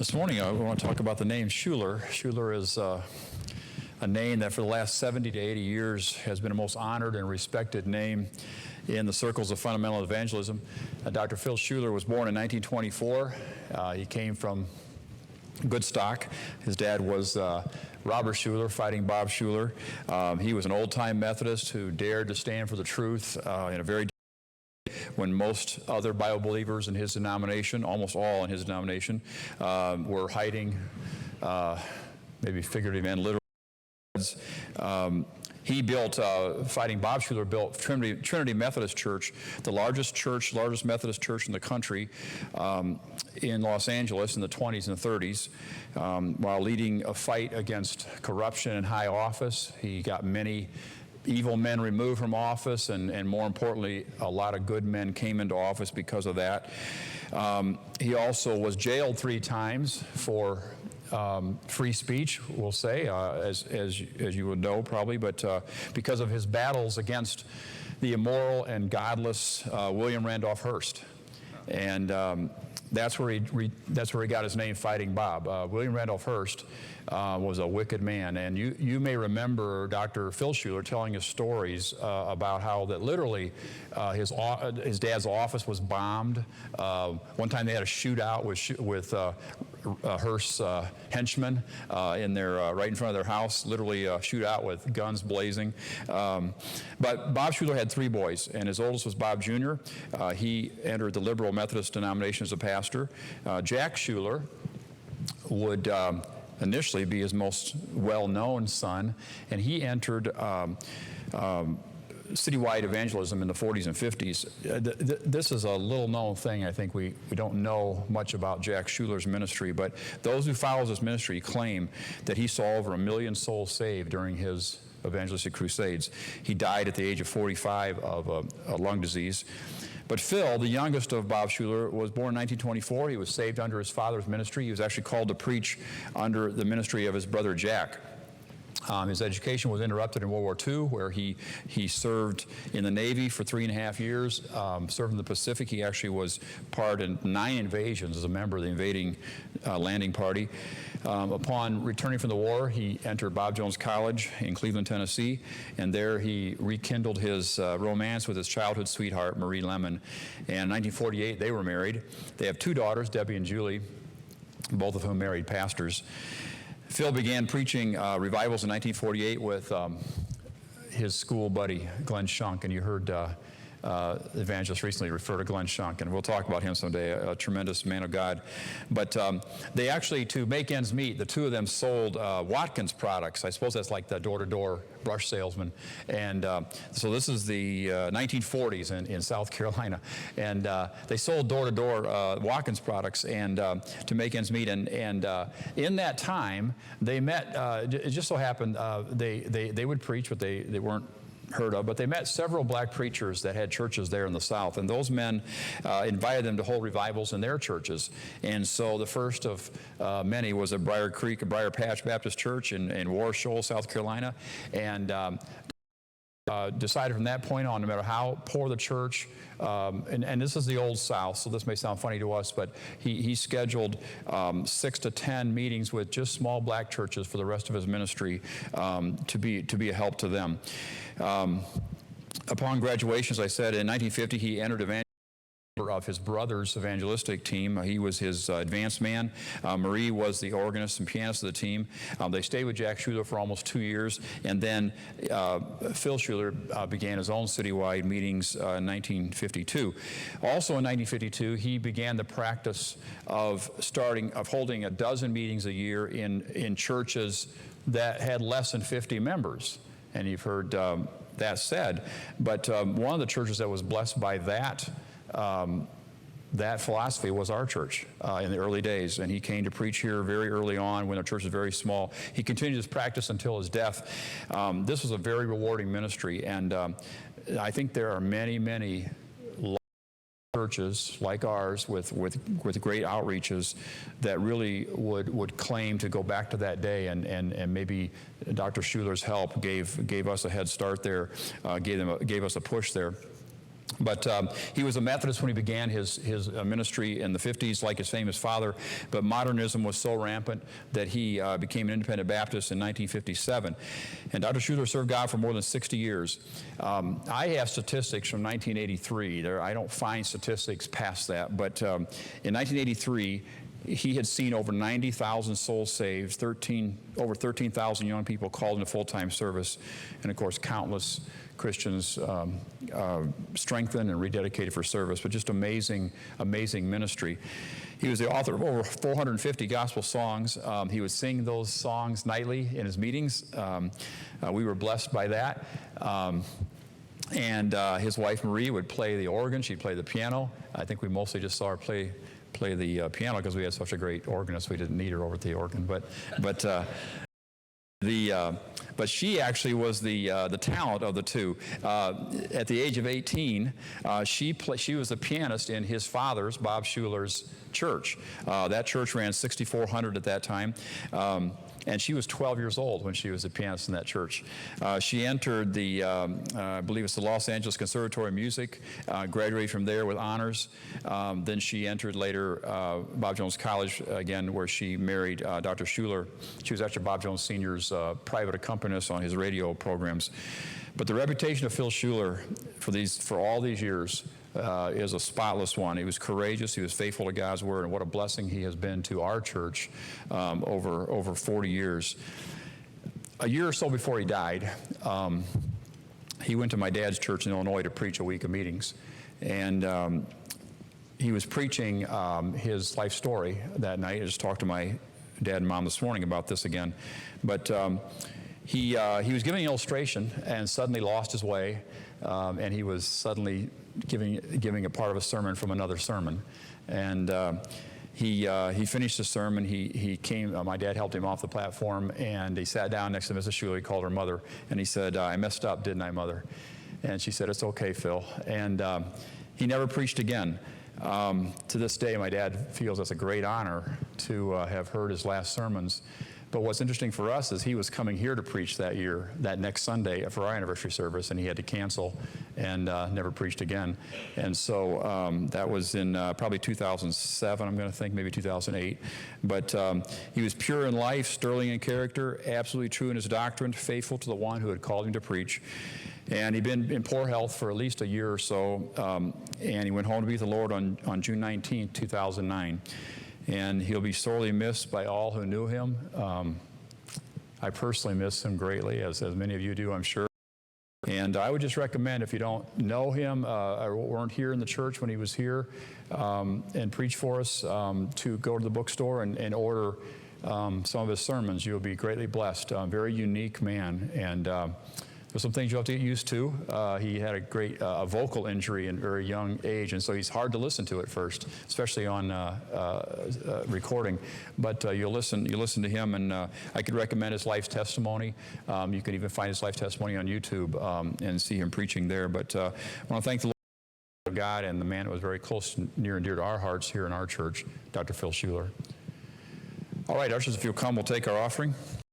This morning I want to talk about the name Shuler. Shuler is a name that for the last 70 to 80 years has been the most honored and respected name in the circles of fundamental evangelism. Dr. Phil Shuler was born in 1924. He came from good stock. His dad was Robert Shuler, fighting Bob Shuler. He was an old-time Methodist who dared to stand for the truth in a very when most other Bible believers in his denomination, almost all in his denomination, were hiding, maybe figurative and literal. He built, fighting Bob Shuler, built Trinity Methodist Church, the largest Methodist church in the country in Los Angeles in the 20s and 30s, while leading a fight against corruption in high office. He got many evil men removed from office, and more importantly, a lot of good men came into office because of that. He also was jailed 3 times for free speech, we'll say, as you would know probably, but because of his battles against the immoral and godless William Randolph Hearst. And that's where he got his name, Fighting Bob. William Randolph Hearst was a wicked man, and you may remember Dr. Phil Shuler telling us stories about how that literally his dad's office was bombed. One time they had a shootout with Hearst's henchmen in their right in front of their house, literally a shootout with guns blazing. But Bob Shuler had 3 boys, and his oldest was Bob Jr. He entered the liberal Methodist denomination as a pastor. Jack Shuler would initially be his most well-known son, and he entered citywide evangelism in the 40s and 50s. This is a little-known thing. I think we don't know much about Jack Shuler's ministry, but those who follow his ministry claim that he saw over 1 million souls saved during his evangelistic crusades. He died at the age of 45 of a lung disease. But Phil, the youngest of Bob Shuler, was born in 1924. He was saved under his father's ministry. He was actually called to preach under the ministry of his brother Jack. His education was interrupted in World War II, where he served in the Navy for 3.5 years, served in the Pacific. He actually was part in 9 invasions as a member of the invading landing party. Upon returning from the war, he entered Bob Jones College in Cleveland, Tennessee, and there he rekindled his romance with his childhood sweetheart, Marie Lemon. And in 1948, they were married. They have 2 daughters, Debbie and Julie, both of whom married pastors. Phil began preaching revivals in 1948 with his school buddy, Glenn Shunk, and you heard evangelist recently refer to Glenn Shunk, and we'll talk about him someday, a tremendous man of God. But they actually, to make ends meet, the 2 of them sold Watkins products. I suppose that's like the door-to-door brush salesman. And so this is the 1940s in South Carolina. And they sold door-to-door Watkins products and to make ends meet. And in that time, they met, it just so happened, they would preach, but they weren't heard of, but they met several black preachers that had churches there in the South, and those men invited them to hold revivals in their churches. And so the first of many was at Briar Patch Baptist Church in War Shoal, South Carolina, and decided from that point on, no matter how poor the church, and this is the old South, so this may sound funny to us, but he scheduled 6 to 10 meetings with just small black churches for the rest of his ministry to be a help to them. Upon graduation, as I said, in 1950, he entered evangelism of his brother's evangelistic team. He was his advanced man. Marie was the organist and pianist of the team. They stayed with Jack Shuler for almost 2 years, and then Phil Shuler began his own citywide meetings in 1952. Also in 1952, he began the practice of holding a dozen meetings a year in churches that had less than 50 members. And you've heard that said, but one of the churches that was blessed by that philosophy was our church in the early days, and he came to preach here very early on when the church was very small. He continued his practice until his death. This was a very rewarding ministry, and I think there are many churches like ours with great outreaches that really would claim to go back to that day, and maybe Dr. Shuler's help gave us a head start there, gave us a push there. But he was a Methodist when he began his ministry in the 50s, like his famous father. But modernism was so rampant that he became an independent Baptist in 1957. And Dr. Shuler served God for more than 60 years. I have statistics from 1983. I don't find statistics past that. But in 1983, he had seen over 90,000 souls saved, over 13,000 young people called into full-time service, and of course countless Christians strengthened and rededicated for service. But just amazing, amazing ministry. He was the author of over 450 gospel songs. He would sing those songs nightly in his meetings. We were blessed by that. And his wife Marie would play the organ. She'd play the piano. I think we mostly just saw her play the piano because we had such a great organist. We didn't need her over at the organ, but she actually was the talent of the two. At the age of 18, she was a pianist in his father's, Bob Shuler's, church. That church ran 6,400 at that time. And she was 12 years old when she was a pianist in that church. She entered I believe it's the Los Angeles Conservatory of Music, graduated from there with honors. Then she entered later Bob Jones College again, where she married Dr. Shuler. She was actually Bob Jones Sr.'s private accompanist on his radio programs. But the reputation of Phil Shuler for all these years is a spotless one. He was courageous. He was faithful to God's word, and what a blessing he has been to our church over 40 years. A year or so before he died, he went to my dad's church in Illinois to preach a week of meetings, and he was preaching his life story that night. I just talked to my dad and mom this morning about this again, but he was giving an illustration and suddenly lost his way, and he was suddenly giving a part of a sermon from another sermon. And he finished the sermon. He came, my dad helped him off the platform, and he sat down next to Mrs. Shuler. He called her mother, and he said, "I messed up, didn't I, Mother?" And she said, "It's okay, Phil." And he never preached again. To this day, my dad feels it's a great honor to have heard his last sermons. But what's interesting for us is he was coming here to preach that next Sunday for our anniversary service, and he had to cancel and never preached again. And so that was in probably 2007, I'm going to think, maybe 2008. But he was pure in life, sterling in character, absolutely true in his doctrine, faithful to the one who had called him to preach. And he'd been in poor health for at least a year or so, and he went home to be with the Lord on June 19, 2009. And he'll be sorely missed by all who knew him. I personally miss him greatly, as many of you do, I'm sure. And I would just recommend, if you don't know him or weren't here in the church when he was here and preached for us, to go to the bookstore and order some of his sermons. You'll be greatly blessed. Very unique man, and there's some things you have to get used to. He had a great vocal injury in a very young age, and so he's hard to listen to at first, especially on recording. But you listen to him, and I could recommend his life testimony. You could even find his life testimony on YouTube and see him preaching there. But I want to thank the Lord of God and the man that was very close, near and dear to our hearts here in our church, Dr. Phil Shuler. All right, ushers, if you'll come, we'll take our offering.